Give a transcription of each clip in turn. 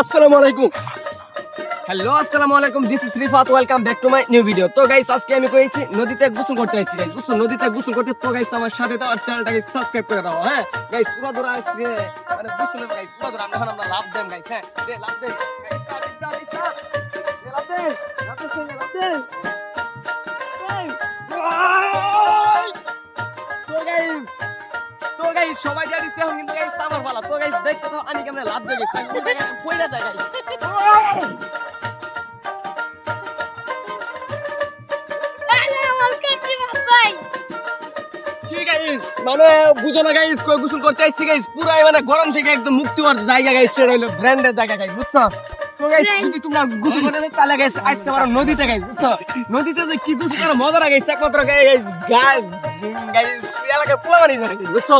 আসসালামু আলাইকুম। হ্যালো আসসালামু আলাইকুম, this is Rifat, welcome back to my new video. তো গাইস আজকে আমি কইছি নদীতে গোসল করতে আইছি গাইস, গোসল নদীতে গোসল করতে। তো গাইস আমার সাথে তো আর চ্যানেলটাকে সাবস্ক্রাইব করে দাও। হ্যাঁ গাইস পুরো ধরা আজকে মানে গোসল গাইস পুরো ধরা আমরা লাভ দেম গাইস। হ্যাঁ দে লাভ দে গাইস, স্টার্ট স্টার্ট দে লাভ দে লাভ দে লাভ দে। তো গাইস তো গাইস সবাই যা দিছে এখন কিন্তু গাইস আমার পালা। তো গাইস দেখতে তো আমি কেমনে লাভ দে গাইস, কইরা যায় গাইস। মানে বুঝো না গাইস, কই গোসল করতে আইছি গাইস, পুরাই মানে গরম থেকে একদম মুক্তি হওয়ার জায়গা গাইস, সেটা হলো ব্র্যান্ডের জায়গা গাইস, বুঝছো? তো গাইস যদি তোমরা গোসল করতে চাও তাহলে গাইস আইসতে পারো নদীতে গাইস, বুঝছো? নদীতে যে কি গোসল করার মজা না গাইস, একমাত্র গাইস গাইস এলাকায় পোলামানি জানে গাইস, বুঝছো?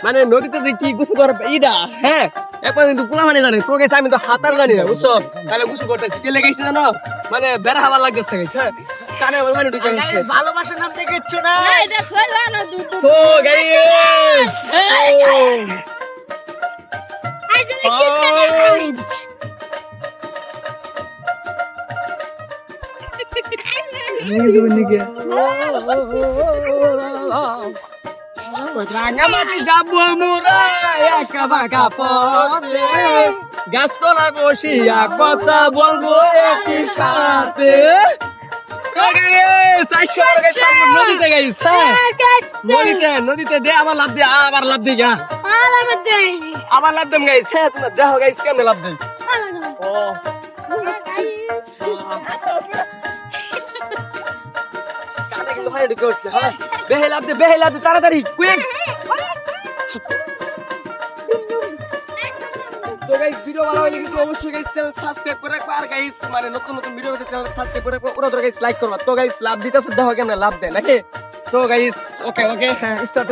মানে নদীতে যে কি গোসল করার ইডা, হ্যাঁ একমাত্র কিন্তু পোলামানি জানে। তো গাইস আমি তো হাতার জানি না, বুঝছো? তাহলে গোসল করতেছি কে লেগেছে জানো, মানে বেড়া হাওয়া লাগতেছে গাইস। হ্যাঁ কানে মানে ঢুকে গেছে। ভালোবাসার নাম দেখেছ না? তো গাইস রাঙামাটি যাবো মোরা একা বাঁকা পথে, গাছতলায় বসিয়া কথা বলবো একই সাথে। নদীতে গাইস, হ্যাঁ নদীতে দে আবার লাভ দে, আবার লাভ দে গা, আবার লাভ দেম গাইস। হ্যাঁ তোমরা দেখো গাইস কেমনে লাভ দেয়। ও কানে কিন্তু হাই ঢুকে উঠছে। হ্যাঁ বেহে লাভ দে তাড়াতাড়ি কুইক। তো গাইস ভিডিও ভালো লাগলে কিন্তু অবশ্যই গাইস চ্যানেল সাবস্ক্রাইব করে রাখবা, আর গাইস মানে নতুন নতুন ভিডিও পেতে চ্যানেল সাবস্ক্রাইব করে রাখবা, ওরা তো গাইস লাইক করবা। তো গাইস লাভ দিতেছে, দেখো কেমনে লাভ দেয় নাকি। তো গাইস ওকে হ্যাঁ স্টার্ট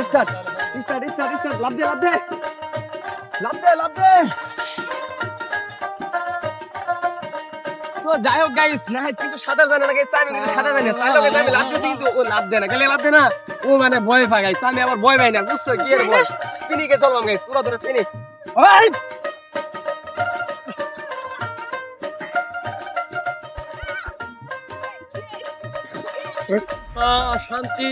লাভ দে তো যাই হোক গাইস, না কিন্তু সাঁতার জানে না গাইস, আমি কিন্তু সাঁতার জানি না, তাহলে গাইস আমি লাভ দিছি কিন্তু ও লাভ দেয় না, গেলে লাভ দেয় না, ও মানে ভয় পায় গাইস, আমি আবার ভয় পাই না, বুঝছো? কি এর ভয়, ফিনিকে চললাম গাইস, পুরো ধরে ফিনি। ওই শান্তি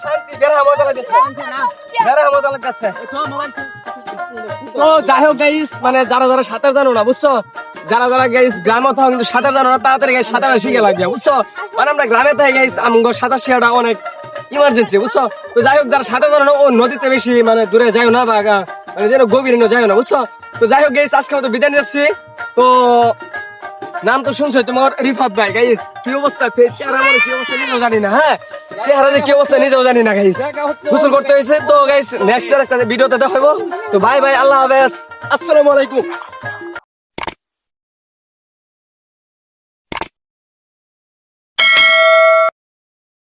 শান্তি তো যাই হোক গাইস, মানে যারা যারা সাঁতার জানো না, বুঝছো? যারা যারা গাইস গ্রামে থাকো কিন্তু সাঁতার জানো না, তাড়াতাড়ি গাইস সাঁতার শিখে লাগবে, বুঝছো? মানে আমরা গ্রামে থাকি গাইস, আমগো সাঁতার শেখাটা অনেক ইমার্জেন্সি, বুঝছো? তো যাই হোক যারা সাঁতার জানো না ও নদীতে বেশি মানে দূরে যাও না, বা মানে যেন গভীরে যাও না, বুঝছো? তো যাই হোক গাইস আজকে মতো বিদায় নিচ্ছি। তো নাম তো শুনছো তোমার রিফাত ভাই। গাইস কি অবস্থা, চেহারা মানে কি অবস্থা নিজেও জানি না, হ্যাঁ চেহারা কি অবস্থা নিজেও জানি না গাইস, গোসল করতে হয়েছে। তো গাইস নেক্সট একটা ভিডিওতে দেখাবো। তো বাই বাই, আল্লাহ হাফেজ, আসসালামু আলাইকুম।